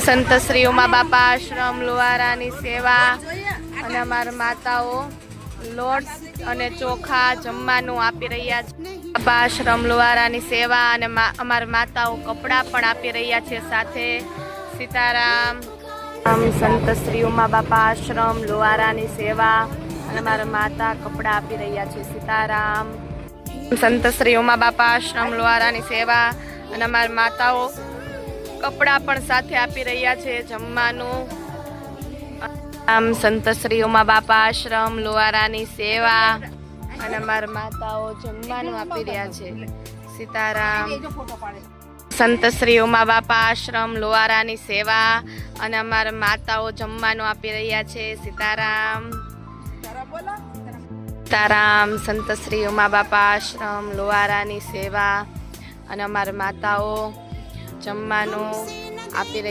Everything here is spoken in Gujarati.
સંત શ્રી ઉમા બાપા આશ્રમ લુહારાની સેવા અને અમારા માતાઓ લોટ અને ચોખા જમવાનું આપી રહ્યા છે. બાપા આશ્રમ લુહારાની સેવા અને અમારા માતાઓ કપડાં પણ આપી રહ્યા છે સાથે. સીતારામ. સંત શ્રી ઉમા બાપા આશ્રમ લુહારાની સેવા અને અમારા માતા કપડાં આપી રહ્યા છે. સીતારામ. સંત શ્રી ઉમા બાપા આશ્રમ લુહારાની સેવા અને અમારા માતાઓ કપડાં પણ સાથે આપી રહ્યા છે જમવાનું. આમ સંત શ્રી ઉમા બાપા આશ્રમ લુહારાની સેવા અને અમારા માતાઓ જમવાનું આપી રહ્યા છે. સીતારામ. સંત શ્રી ઉમા બાપા આશ્રમ લુહારાની સેવા અને અમારા માતાઓ જમવાનું આપી રહ્યા છે. સીતારામ. સીતારામ. સંત શ્રી ઉમા બાપા આશ્રમ લુહારાની સેવા અને અમારા માતાઓ જમવાનું આપી રહી